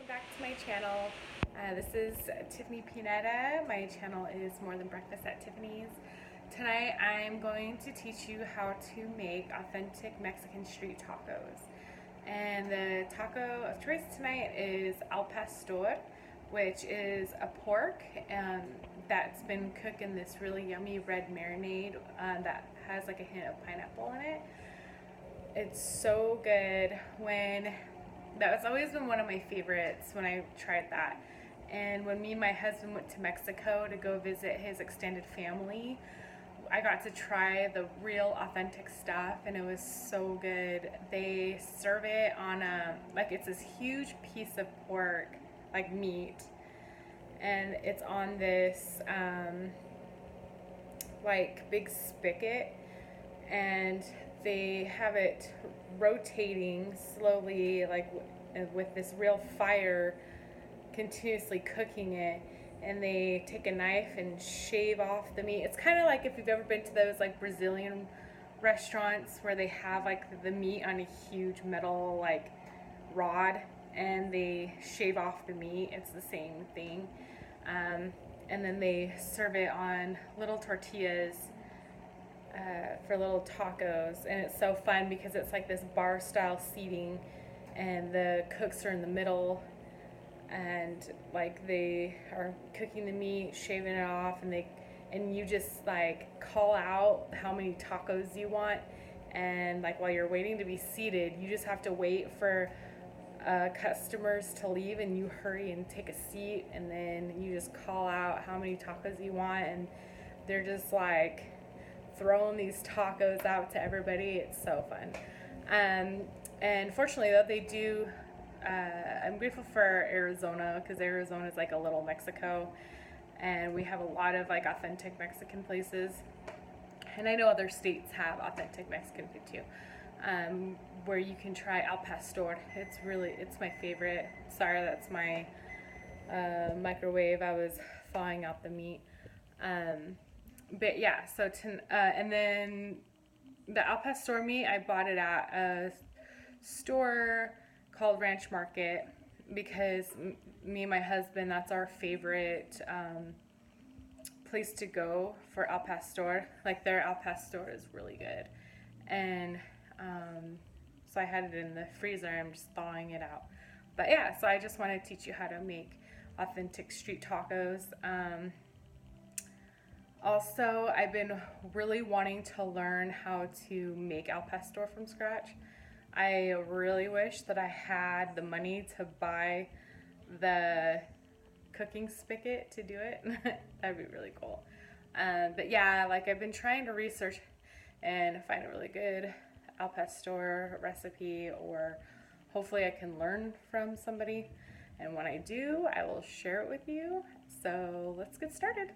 back to my channel. This is Tiffany Pineda. My channel is More Than Breakfast at Tiffany's. Tonight I'm going to teach you how to make authentic Mexican street tacos. And the taco of choice tonight is al pastor, which is a pork that's been cooked in this really yummy red marinade that has like a hint of pineapple in it. It's so good. That's always been one of my favorites when I tried that. And when me and my husband went to Mexico to go visit his extended family, I got to try the real authentic stuff, and it was so good. They serve it on it's this huge piece of pork, like meat, and it's on this like big spigot, and they have it rotating slowly, like with this real fire, continuously cooking it. And they take a knife and shave off the meat. It's kind of like if you've ever been to those like Brazilian restaurants where they have like the meat on a huge metal like rod and they shave off the meat. It's the same thing. And then they serve it on little tortillas for little tacos. And it's so fun because it's like this bar style seating and the cooks are in the middle. And like they are cooking the meat, shaving it off, and you just like call out how many tacos you want, and like while you're waiting to be seated, you just have to wait for customers to leave, and you hurry and take a seat, and then you just call out how many tacos you want, and they're just like throwing these tacos out to everybody. It's so fun. And fortunately though, they do. I'm grateful for Arizona, because Arizona is like a little Mexico, and we have a lot of like authentic Mexican places, and I know other states have authentic Mexican food too, where you can try al pastor. It's my favorite. Sorry, that's my microwave. I was thawing out the meat, but yeah. And then the al pastor meat, I bought it at a store called Ranch Market, because me and my husband, that's our favorite place to go for al pastor. Like their al pastor is really good, and so I had it in the freezer. I'm just thawing it out. But yeah, so I just want to teach you how to make authentic street tacos. Also, I've been really wanting to learn how to make al pastor from scratch. I really wish that I had the money to buy the cooking spigot to do it. That'd be really cool. But yeah, like I've been trying to research and find a really good al pastor recipe, or hopefully I can learn from somebody. And when I do, I will share it with you. So let's get started.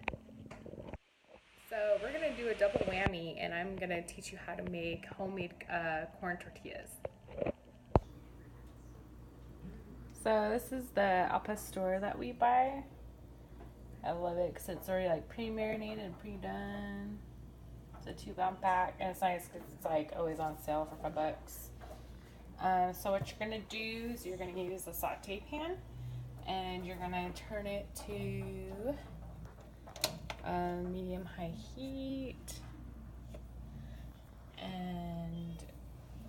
So we're gonna do a double whammy, and I'm gonna teach you how to make homemade corn tortillas. So this is the al pastor that we buy. I love it because it's already like pre-marinated and pre-done. It's a 2-pound pack, and it's nice because it's like always on sale for $5. So what you're gonna do is you're gonna use a saute pan, and you're gonna turn it to medium-high heat, and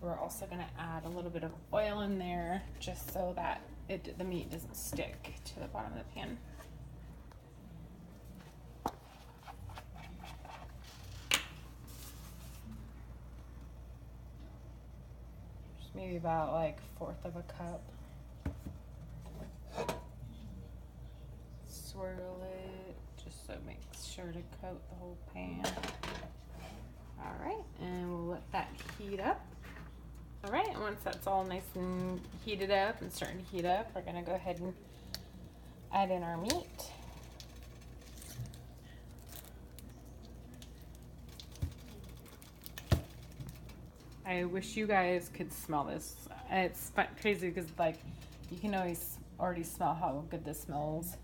we're also going to add a little bit of oil in there just so that the meat doesn't stick to the bottom of the pan. Just maybe about like 1/4 of a cup. Swirl it just so it makes sure to coat the whole pan. Alright, and we'll let that heat up. Alright, and once that's all nice and heated up and starting to heat up, we're going to go ahead and add in our meat. I wish you guys could smell this. It's crazy because like you can always already smell how good this smells.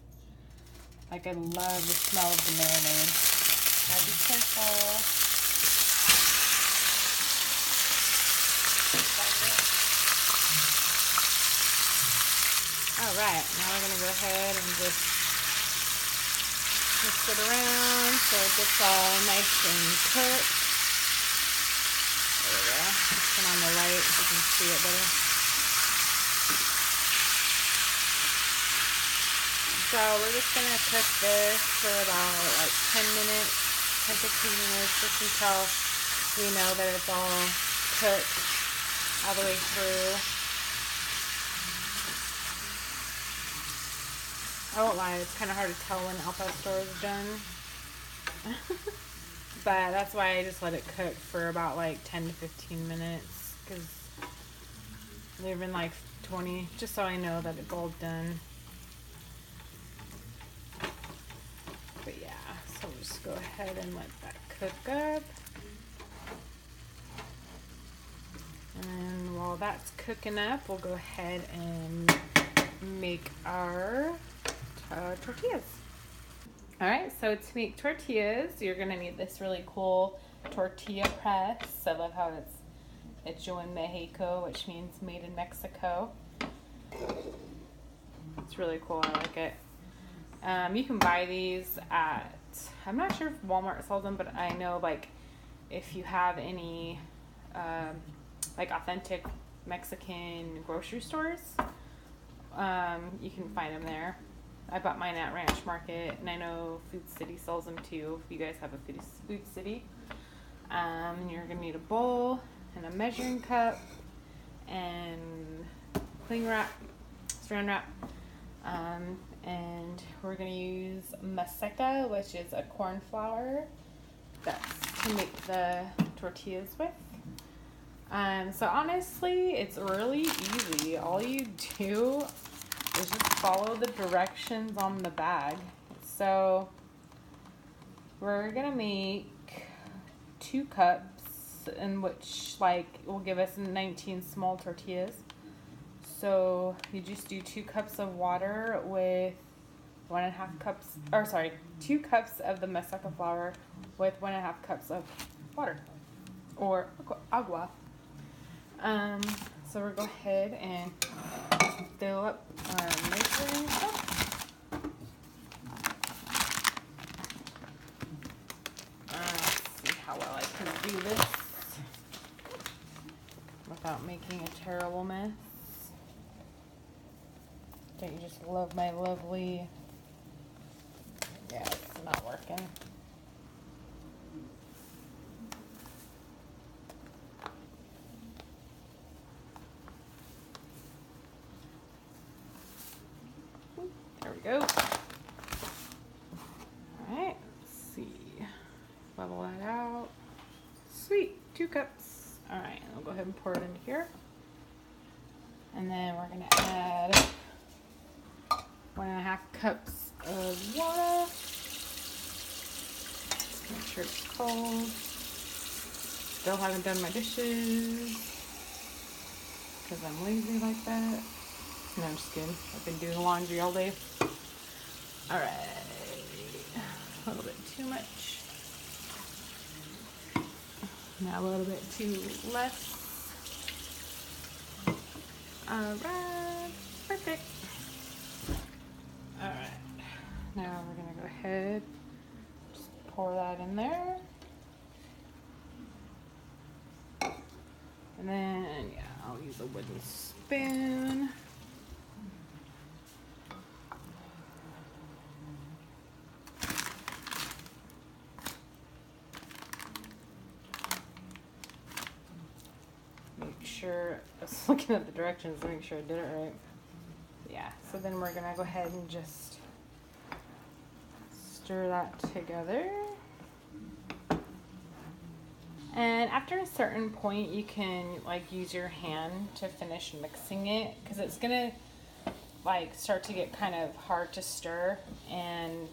Like I love the smell of the marinade. Gotta be careful. All right, now we're gonna go ahead and just mix it around so it gets all nice and cooked. There we go. Just turn on the light so you can see it better. So we're just gonna cook this for about like 10 minutes, 10-15 minutes, just until we know that it's all cooked all the way through. I won't lie, it's kind of hard to tell when al pastor is done. But that's why I just let it cook for about like 10 to 15 minutes, because leaving like 20, just so I know that it's all done. But yeah, so we'll just go ahead and let that cook up. And while that's cooking up, we'll go ahead and make our tortillas. All right, so to make tortillas, you're gonna need this really cool tortilla press. I love how it's hecho en Mexico, which means made in Mexico. It's really cool, I like it. You can buy these at, I'm not sure if Walmart sells them, but I know like if you have any like authentic Mexican grocery stores, you can find them there. I bought mine at Ranch Market, and I know Food City sells them too, if you guys have a Food City. You're going to need a bowl and a measuring cup and cling wrap, saran wrap. And we're going to use maseca, which is a corn flour that's to make the tortillas with. So honestly, it's really easy. All you do is just follow the directions on the bag. So we're gonna make 2 cups, in which like will give us 19 small tortillas. So you just do 2 cups of water with 1.5 cups, or sorry, 2 cups of the maseca flour with 1.5 cups of water, or agua. So we'll go ahead and fill up our measuring cup. Let's see how well I can do this without making a terrible mess. Don't you just love my lovely... Yeah, it's not working. There we go. Alright, let's see. Level that out. Sweet, 2 cups. Alright, I'll go ahead and pour it into here. And then we're going to add 1.5 cups of water. Just make sure it's cold. Still haven't done my dishes because I'm lazy like that. No, I'm just kidding. I've been doing laundry all day. Alright. A little bit too much. Now a little bit too less. Alright. Perfect. Alright. Now we're going to go ahead. Just pour that in there. And then, yeah, I'll use a wooden spoon. Sure, I was looking at the directions to make sure I did it right. Yeah, so then we're gonna go ahead and just stir that together. And after a certain point, you can like use your hand to finish mixing it, because it's gonna like start to get kind of hard to stir and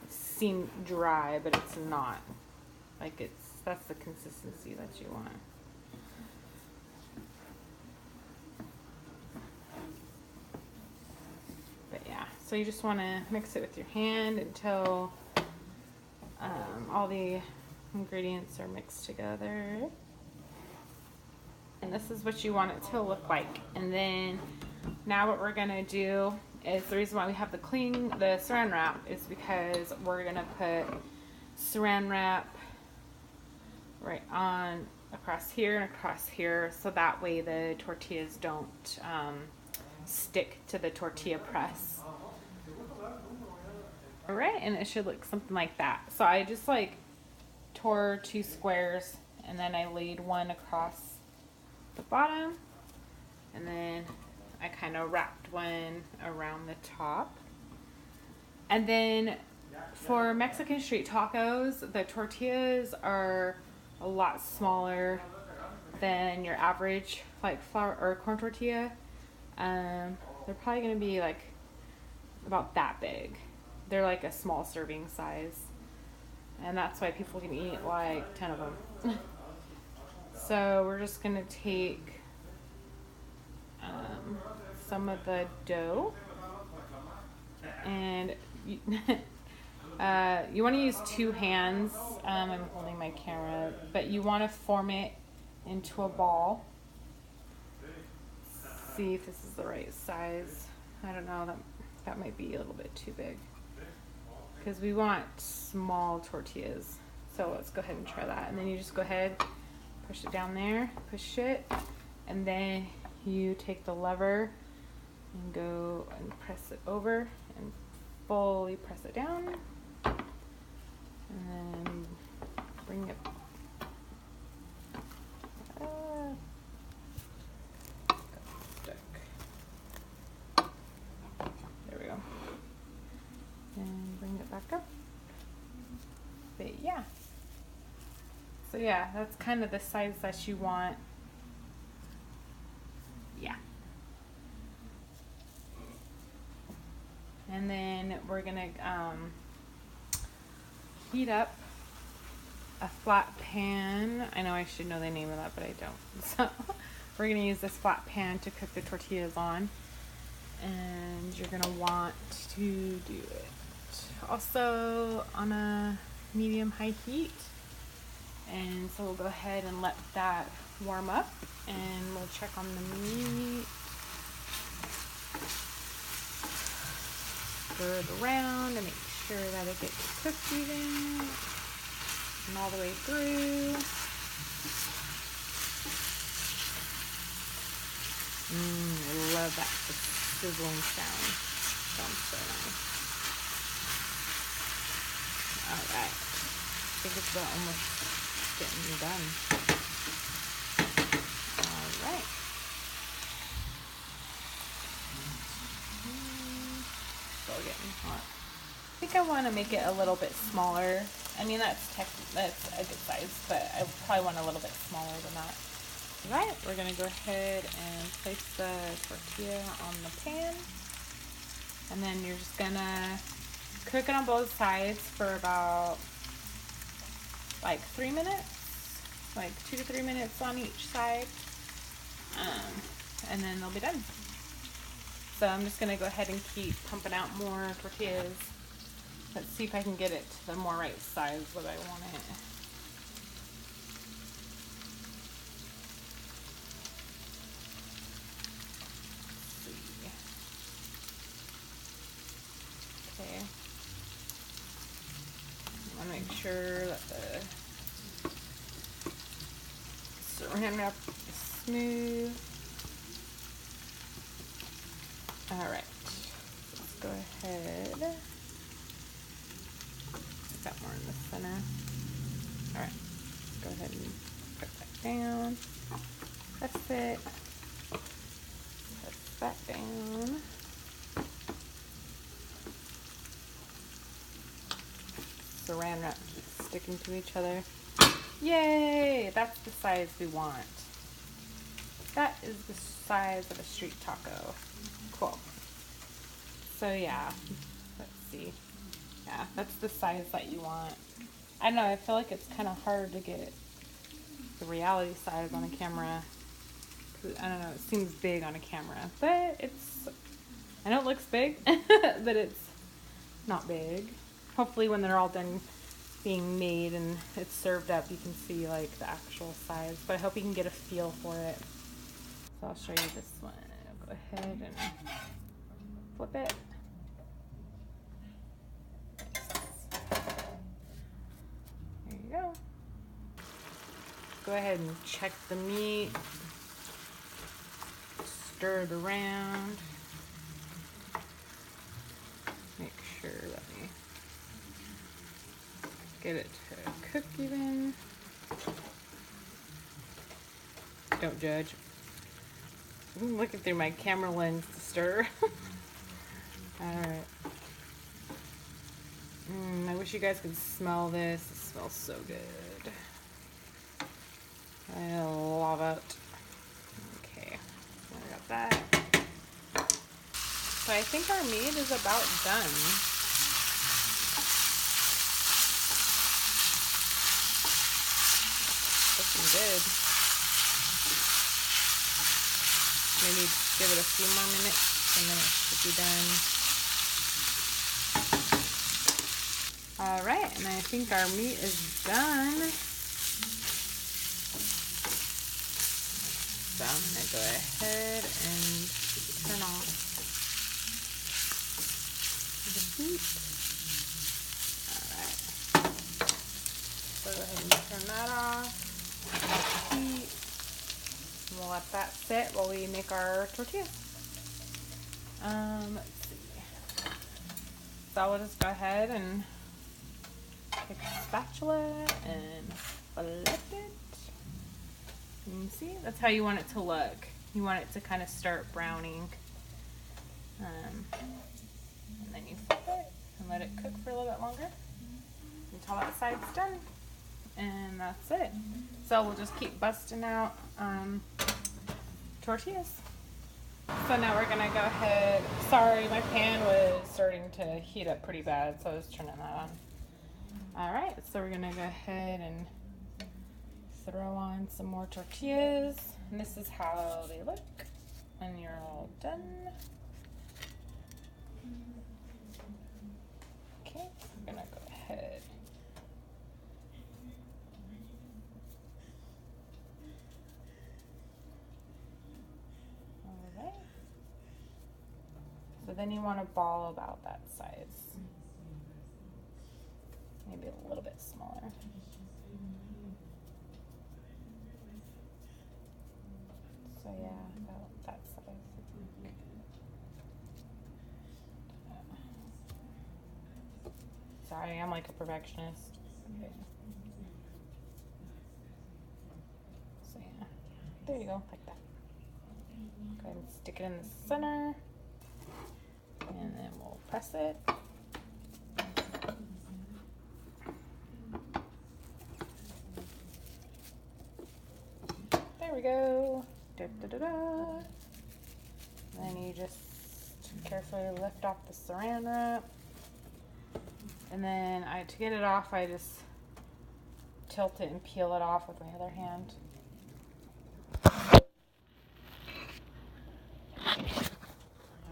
seem dry, but it's not. Like that's the consistency that you want. So you just want to mix it with your hand until all the ingredients are mixed together. And this is what you want it to look like. And then Now what we're gonna do is, the reason why we have the saran wrap is because we're gonna put saran wrap right on across here and across here, so that way the tortillas don't stick to the tortilla press. All right, and it should look something like that. So I just like tore 2 squares, and then I laid one across the bottom, and then I kind of wrapped one around the top. And then for Mexican street tacos, the tortillas are a lot smaller than your average like flour or corn tortilla. They're probably gonna be like about that big. They're like a small serving size, and that's why people can eat like 10 of them. So we're just gonna take some of the dough, and you, you want to use 2 hands. I'm holding my camera, but you want to form it into a ball. See if this is the right size. I don't know, that might be a little bit too big, because we want small tortillas. So let's go ahead and try that. And then you just go ahead, push it down there, push it, and then you take the lever and go and press it over and fully press it down, and then bring it stuck. There we go. And bring it back up. But yeah, so yeah, that's kind of the size that you want. Yeah. And then we're gonna heat up a flat pan. I know I should know the name of that, but I don't. So we're gonna use this flat pan to cook the tortillas on, and you're gonna want to do it also on a medium-high heat. And so we'll go ahead and let that warm up, and we'll check on the meat. Stir it around to make sure that it gets cooked even and all the way through. I love that sizzling sound. Sounds so nice. All right, I think it's about almost getting done. All right. Still getting hot. I think I want to make it a little bit smaller. I mean, that's a good size, but I probably want a little bit smaller than that. All right, we're gonna go ahead and place the tortilla on the pan, and then you're just gonna cook it on both sides for about like 3 minutes, like 2 to 3 minutes on each side, and then they'll be done. So I'm just gonna go ahead and keep pumping out more tortillas. Let's see if I can get it to the more right size that I want it. Okay. I want to make sure that the saran wrap is smooth. All right, let's go ahead. Got more in the center. All right, let's go ahead and put that down. Press it. Press that down. Saran wrap keeps sticking to each other. Yay! That's the size we want. That is the size of a street taco. Cool. So yeah, let's see. Yeah, that's the size that you want. I don't know, I feel like it's kind of hard to get the reality size on a camera. I don't know, it seems big on a camera, but I know it looks big, but it's not big. Hopefully when they're all done being made and it's served up, you can see like the actual size, but I hope you can get a feel for it. So I'll show you this one. I'll go go ahead and flip it. There you go. Go ahead and check the meat. Stir it around. Make sure, let me get it to cook even. Don't judge. I'm looking through my camera lens to stir. Alright. I wish you guys could smell this. It smells so good. I love it. Okay, I got that. So I think our meat is about done. Looking good. Maybe give it a few more minutes and then it should be done. Alright, and I think our meat is done. So I'm going to go ahead and turn off the heat. Alright. So go ahead and turn that off. Heat. And we'll let that sit while we make our tortillas. Let's see. So we'll just go ahead and take a spatula and flip it. You can see, that's how you want it to look. You want it to kind of start browning. And then you flip it and let it cook for a little bit longer until that side's done. And that's it. So we'll just keep busting out tortillas. So now we're gonna go ahead, sorry, my pan was starting to heat up pretty bad, so I was turning that on. Alright, so we're gonna go ahead and throw on some more tortillas. And this is how they look when you're all done. Okay, I'm gonna go ahead. Alright. So then you want a ball about that size. Maybe a little bit smaller. So yeah, about that size. Sorry, I'm like a perfectionist. Okay. So yeah, there you go, like that. Go ahead and stick it in the center, and then we'll press it. There we go. Da, da, da, da. And then you just carefully lift off the saran wrap. And then to get it off, I just tilt it and peel it off with my other hand.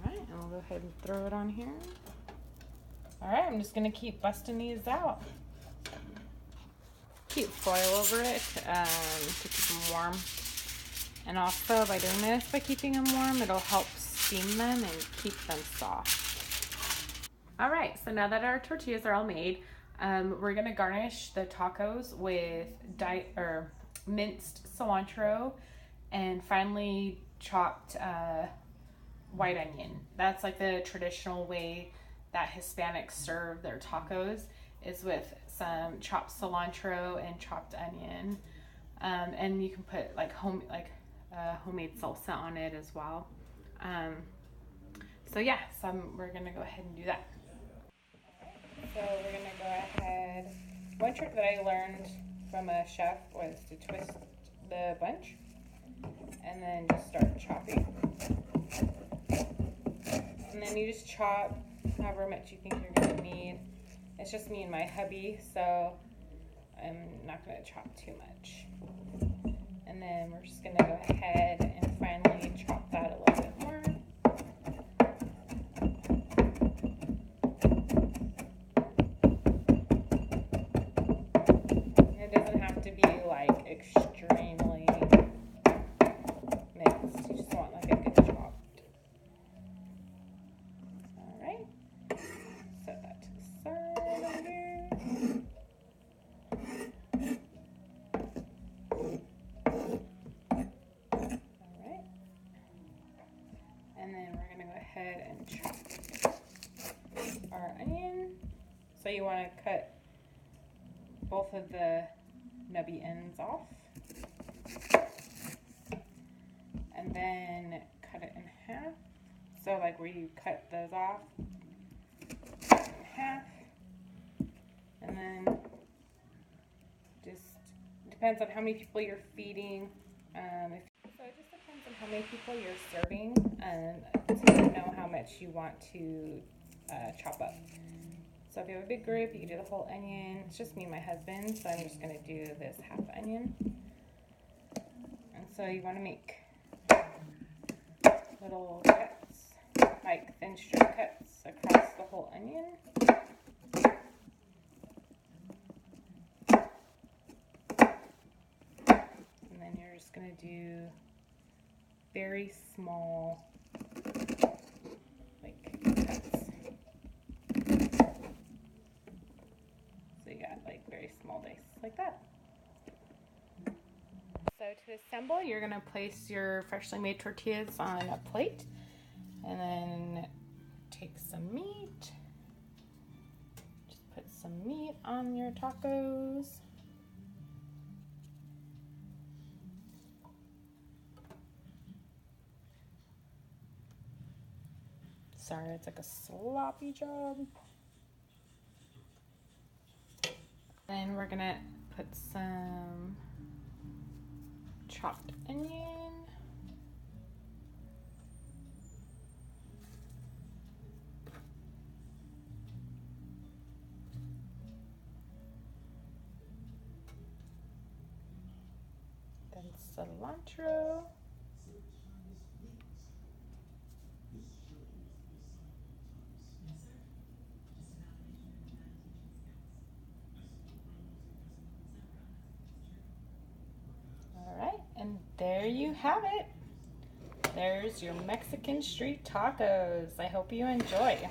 Alright, and we'll go ahead and throw it on here. Alright, I'm just going to keep busting these out. Keep foil over it to keep them warm. And also by doing this, by keeping them warm, it'll help steam them and keep them soft. All right, so now that our tortillas are all made, we're gonna garnish the tacos with minced cilantro and finely chopped white onion. That's like the traditional way that Hispanics serve their tacos, is with some chopped cilantro and chopped onion. And you can put like homemade salsa on it as well. So yeah, we're gonna go ahead and do that. So we're gonna go ahead. One trick that I learned from a chef was to twist the bunch and then just start chopping. And then you just chop however much you think you're gonna need. It's just me and my hubby, so I'm not gonna chop too much. And then we're just gonna go ahead and finally chop that a little bit more. It doesn't have to be like extremely mixed. You just want like a good chopped chop our onion. So you want to cut both of the nubby ends off. And then cut it in half. So like where you cut those off, cut it in half. And then just depends on how many people you're feeding. So it just depends on how many people you're serving to know how much you want to chop up. So if you have a big group, you can do the whole onion. It's just me and my husband, so I'm just going to do this half onion. And so you want to make little cuts, like thin strip cuts across the whole onion. And then you're just going to do very small cuts. So you got like very small dice like that. So to assemble, you're going to place your freshly made tortillas on a plate and then take some meat. Just put some meat on your tacos. Sorry, it's like a sloppy job. Then we're going to put some chopped onion. Then cilantro. And there you have it. There's your Mexican street tacos. I hope you enjoy.